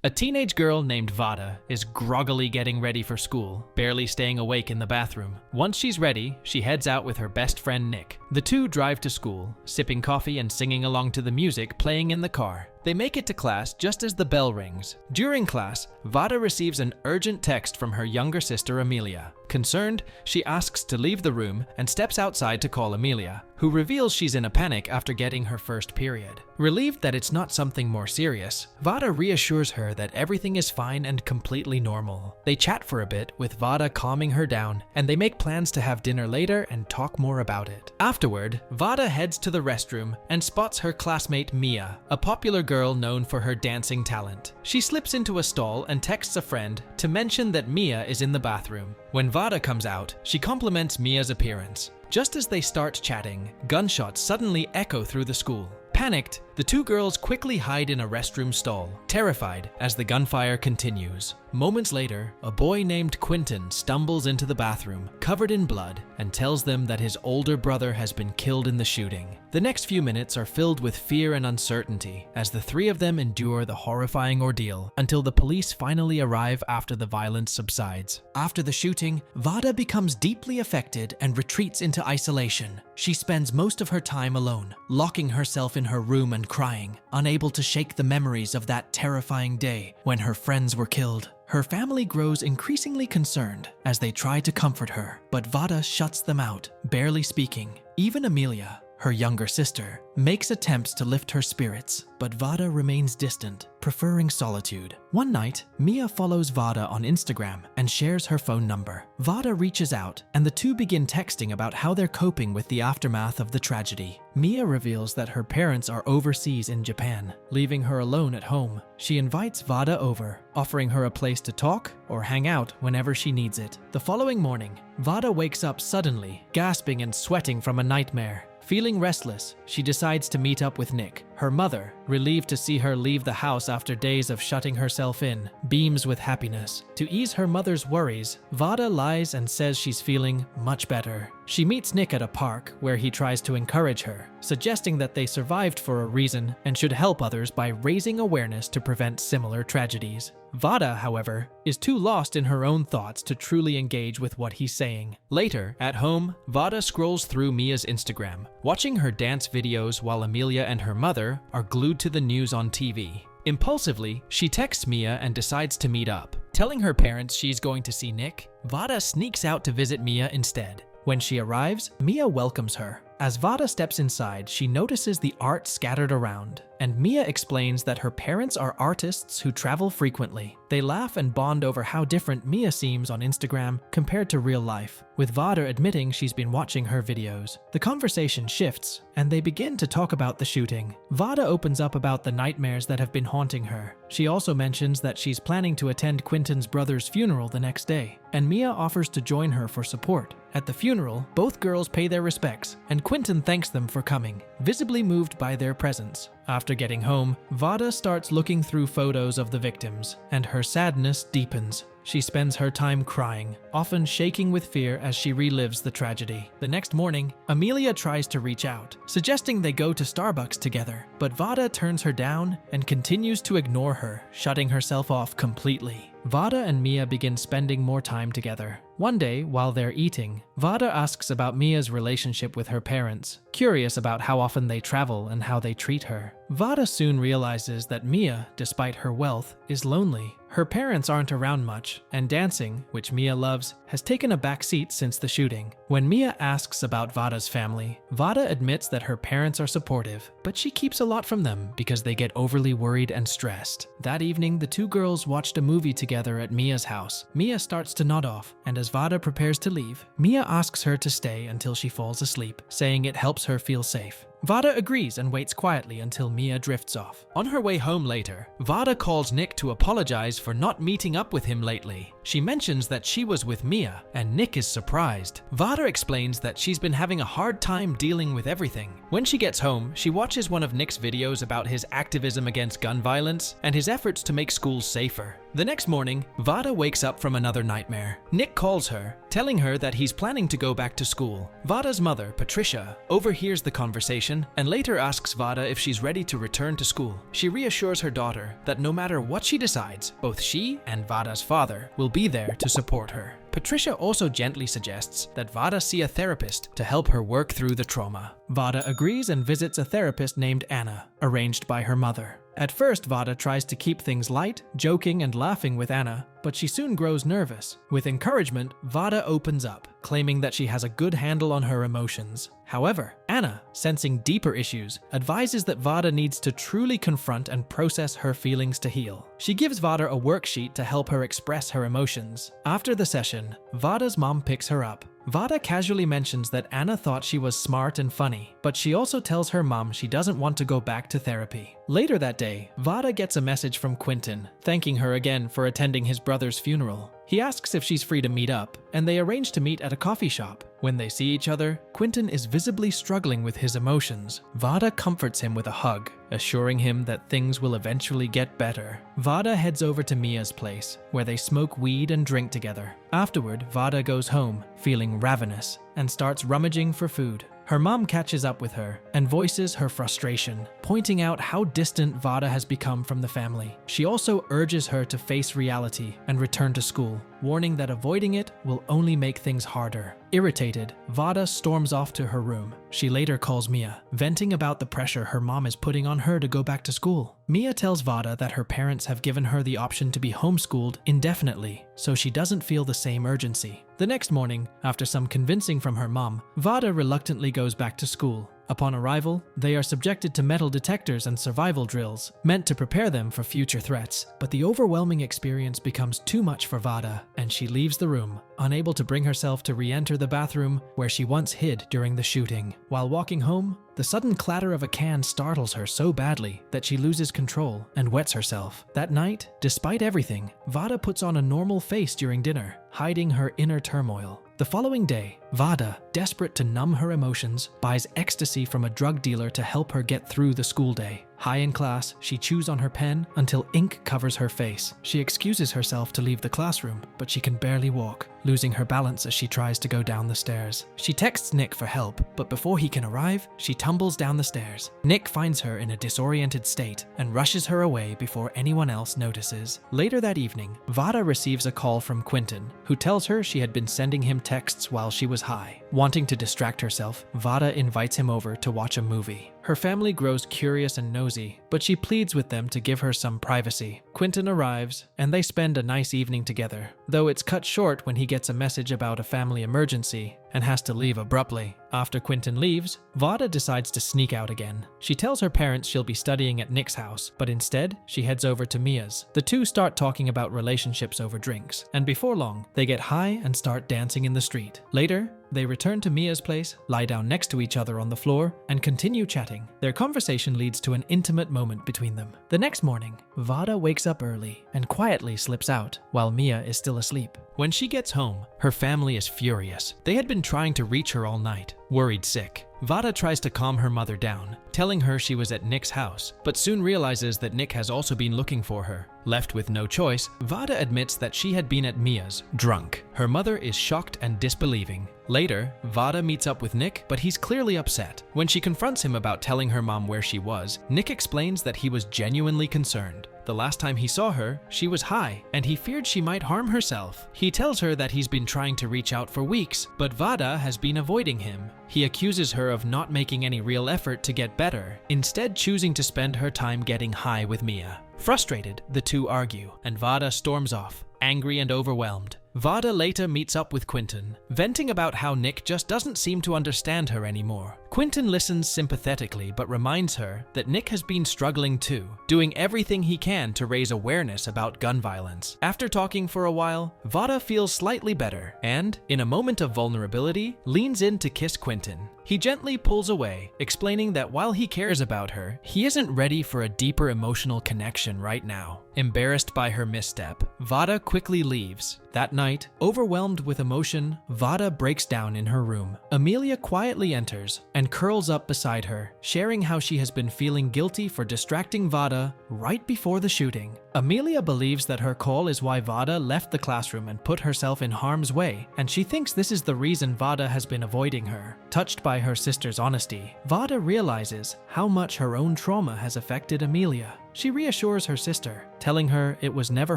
A teenage girl named Vada is groggily getting ready for school, barely staying awake in the bathroom. Once she's ready, she heads out with her best friend Nick. The two drive to school, sipping coffee and singing along to the music playing in the car. They make it to class just as the bell rings. During class, Vada receives an urgent text from her younger sister Amelia. Concerned, she asks to leave the room and steps outside to call Amelia, who reveals she's in a panic after getting her first period. Relieved that it's not something more serious, Vada reassures her that everything is fine and completely normal. They chat for a bit, with Vada calming her down, and they make plans to have dinner later and talk more about it. Afterward, Vada heads to the restroom and spots her classmate Mia, a popular girl known for her dancing talent. She slips into a stall and texts a friend to mention that Mia is in the bathroom. When Vada comes out, she compliments Mia's appearance. Just as they start chatting, gunshots suddenly echo through the school. Panicked, the two girls quickly hide in a restroom stall, terrified as the gunfire continues. Moments later, a boy named Quinton stumbles into the bathroom, covered in blood, and tells them that his older brother has been killed in the shooting. The next few minutes are filled with fear and uncertainty as the three of them endure the horrifying ordeal until the police finally arrive after the violence subsides. After the shooting, Vada becomes deeply affected and retreats into isolation. She spends most of her time alone, locking herself in her room and crying, unable to shake the memories of that terrifying day when her friends were killed. Her family grows increasingly concerned as they try to comfort her, but Vada shuts them out, barely speaking. Even Amelia, her younger sister, makes attempts to lift her spirits, but Vada remains distant, preferring solitude. One night, Mia follows Vada on Instagram and shares her phone number. Vada reaches out, and the two begin texting about how they're coping with the aftermath of the tragedy. Mia reveals that her parents are overseas in Japan, leaving her alone at home. She invites Vada over, offering her a place to talk or hang out whenever she needs it. The following morning, Vada wakes up suddenly, gasping and sweating from a nightmare. Feeling restless, she decides to meet up with Nick. Her mother, relieved to see her leave the house after days of shutting herself in, beams with happiness. To ease her mother's worries, Vada lies and says she's feeling much better. She meets Nick at a park where he tries to encourage her, suggesting that they survived for a reason and should help others by raising awareness to prevent similar tragedies. Vada, however, is too lost in her own thoughts to truly engage with what he's saying. Later, at home, Vada scrolls through Mia's Instagram, watching her dance videos while Amelia and her mother are glued to the news on TV. Impulsively, she texts Mia and decides to meet up. Telling her parents she's going to see Nick, Vada sneaks out to visit Mia instead. When she arrives, Mia welcomes her. As Vada steps inside, she notices the art scattered around, and Mia explains that her parents are artists who travel frequently. They laugh and bond over how different Mia seems on Instagram compared to real life, with Vada admitting she's been watching her videos. The conversation shifts, and they begin to talk about the shooting. Vada opens up about the nightmares that have been haunting her. She also mentions that she's planning to attend Quinton's brother's funeral the next day, and Mia offers to join her for support. At the funeral, both girls pay their respects, and Quinton thanks them for coming, visibly moved by their presence. After getting home, Vada starts looking through photos of the victims, and her sadness deepens. She spends her time crying, often shaking with fear as she relives the tragedy. The next morning, Amelia tries to reach out, suggesting they go to Starbucks together, but Vada turns her down and continues to ignore her, shutting herself off completely. Vada and Mia begin spending more time together. One day, while they're eating, Vada asks about Mia's relationship with her parents, curious about how often they travel and how they treat her. Vada soon realizes that Mia, despite her wealth, is lonely. Her parents aren't around much, and dancing, which Mia loves, has taken a back seat since the shooting. When Mia asks about Vada's family, Vada admits that her parents are supportive, but she keeps a lot from them because they get overly worried and stressed. That evening, the two girls watched a movie together at Mia's house. Mia starts to nod off, and as Vada prepares to leave, Mia asks her to stay until she falls asleep, saying it helps her feel safe. Vada agrees and waits quietly until Mia drifts off. On her way home later, Vada calls Nick to apologize for not meeting up with him lately. She mentions that she was with Mia, and Nick is surprised. Vada explains that she's been having a hard time dealing with everything. When she gets home, she watches one of Nick's videos about his activism against gun violence and his efforts to make schools safer. The next morning, Vada wakes up from another nightmare. Nick calls her, telling her that he's planning to go back to school. Vada's mother, Patricia, overhears the conversation and later asks Vada if she's ready to return to school. She reassures her daughter that no matter what she decides, both she and Vada's father will be there to support her. Patricia also gently suggests that Vada see a therapist to help her work through the trauma. Vada agrees and visits a therapist named Anna, arranged by her mother. At first, Vada tries to keep things light, joking and laughing with Anna, but she soon grows nervous. With encouragement, Vada opens up, claiming that she has a good handle on her emotions. However, Anna, sensing deeper issues, advises that Vada needs to truly confront and process her feelings to heal. She gives Vada a worksheet to help her express her emotions. After the session, Vada's mom picks her up. Vada casually mentions that Anna thought she was smart and funny, but she also tells her mom she doesn't want to go back to therapy. Later that day, Vada gets a message from Quinton, thanking her again for attending his brother's funeral. He asks if she's free to meet up, and they arrange to meet at a coffee shop. When they see each other, Quinton is visibly struggling with his emotions. Vada comforts him with a hug, assuring him that things will eventually get better. Vada heads over to Mia's place, where they smoke weed and drink together. Afterward, Vada goes home, feeling ravenous, and starts rummaging for food. Her mom catches up with her and voices her frustration, pointing out how distant Vada has become from the family. She also urges her to face reality and return to school, warning that avoiding it will only make things harder. Irritated, Vada storms off to her room. She later calls Mia, venting about the pressure her mom is putting on her to go back to school. Mia tells Vada that her parents have given her the option to be homeschooled indefinitely, so she doesn't feel the same urgency. The next morning, after some convincing from her mom, Vada reluctantly goes back to school. Upon arrival, they are subjected to metal detectors and survival drills, meant to prepare them for future threats. But the overwhelming experience becomes too much for Vada, and she leaves the room, unable to bring herself to re-enter the bathroom where she once hid during the shooting. While walking home, the sudden clatter of a can startles her so badly that she loses control and wets herself. That night, despite everything, Vada puts on a normal face during dinner, hiding her inner turmoil. The following day, Vada, desperate to numb her emotions, buys ecstasy from a drug dealer to help her get through the school day. High in class, she chews on her pen until ink covers her face. She excuses herself to leave the classroom, but she can barely walk, losing her balance as she tries to go down the stairs. She texts Nick for help, but before he can arrive, she tumbles down the stairs. Nick finds her in a disoriented state and rushes her away before anyone else notices. Later that evening, Vada receives a call from Quinton, who tells her she had been sending him texts while she was high. Wanting to distract herself, Vada invites him over to watch a movie. Her family grows curious and nosy, but she pleads with them to give her some privacy. Quinton arrives, and they spend a nice evening together, though it's cut short when he gets a message about a family emergency and has to leave abruptly. After Quinton leaves, Vada decides to sneak out again. She tells her parents she'll be studying at Nick's house, but instead, she heads over to Mia's. The two start talking about relationships over drinks, and before long, they get high and start dancing in the street. Later, they return to Mia's place, lie down next to each other on the floor, and continue chatting. Their conversation leads to an intimate moment between them. The next morning, Vada wakes up early and quietly slips out while Mia is still asleep. When she gets home, her family is furious. They had been trying to reach her all night, worried sick. Vada tries to calm her mother down, telling her she was at Nick's house, but soon realizes that Nick has also been looking for her. Left with no choice, Vada admits that she had been at Mia's, drunk. Her mother is shocked and disbelieving. Later, Vada meets up with Nick, but he's clearly upset. When she confronts him about telling her mom where she was, Nick explains that he was genuinely concerned. The last time he saw her, she was high, and he feared she might harm herself. He tells her that he's been trying to reach out for weeks, but Vada has been avoiding him. He accuses her of not making any real effort to get better, instead choosing to spend her time getting high with Mia. Frustrated, the two argue, and Vada storms off, angry and overwhelmed. Vada later meets up with Quinton, venting about how Nick just doesn't seem to understand her anymore. Quinton listens sympathetically but reminds her that Nick has been struggling too, doing everything he can to raise awareness about gun violence. After talking for a while, Vada feels slightly better and, in a moment of vulnerability, leans in to kiss Quinton. He gently pulls away, explaining that while he cares about her, he isn't ready for a deeper emotional connection right now. Embarrassed by her misstep, Vada quickly leaves. That night, overwhelmed with emotion, Vada breaks down in her room. Amelia quietly enters and curls up beside her, sharing how she has been feeling guilty for distracting Vada right before the shooting. Amelia believes that her call is why Vada left the classroom and put herself in harm's way, and she thinks this is the reason Vada has been avoiding her. Touched by her sister's honesty, Vada realizes how much her own trauma has affected Amelia. She reassures her sister, telling her it was never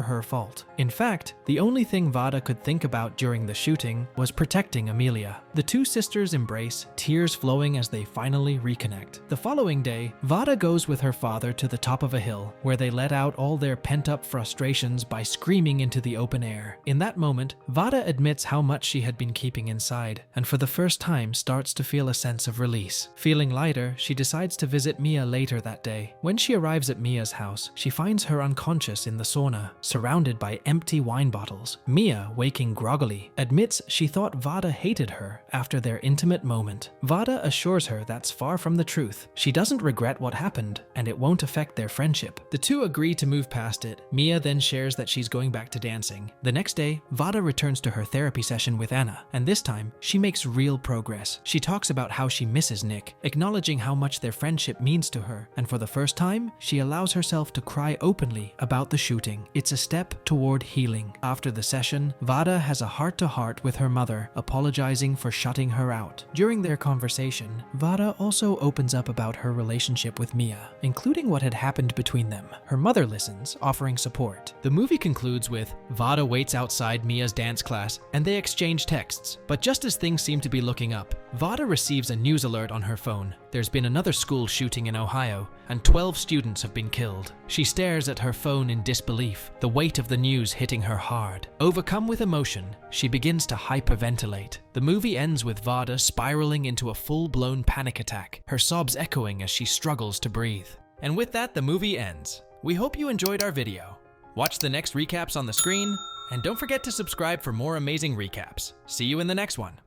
her fault. In fact, the only thing Vada could think about during the shooting was protecting Amelia. The two sisters embrace, tears flowing as they finally reconnect. The following day, Vada goes with her father to the top of a hill, where they let out all their pent-up frustrations by screaming into the open air. In that moment, Vada admits how much she had been keeping inside, and for the first time starts to feel a sense of release. Feeling lighter, she decides to visit Mia later that day. When she arrives at Mia's house, she finds her unconscious in the sauna, surrounded by empty wine bottles. Mia, waking groggily, admits she thought Vada hated her after their intimate moment. Vada assures her that's far from the truth. She doesn't regret what happened, and it won't affect their friendship. The two agree to move past it. Mia then shares that she's going back to dancing. The next day, Vada returns to her therapy session with Anna, and this time, she makes real progress. She talks about how she misses Nick, acknowledging how much their friendship means to her, and for the first time, she allows herself to cry openly about the shooting. It's a step toward healing. After the session, Vada has a heart-to-heart with her mother, apologizing for shutting her out. During their conversation, Vada also opens up about her relationship with Mia, including what had happened between them. Her mother listens, offering support. The movie concludes with Vada waits outside Mia's dance class, and they exchange texts. But just as things seem to be looking up, Vada receives a news alert on her phone. There's been another school shooting in Ohio, and 12 students have been killed. She stares at her phone in disbelief, the weight of the news hitting her hard. Overcome with emotion, she begins to hyperventilate. The movie ends with Vada spiraling into a full-blown panic attack, her sobs echoing as she struggles to breathe. And with that, the movie ends. We hope you enjoyed our video. Watch the next recaps on the screen, and don't forget to subscribe for more amazing recaps. See you in the next one.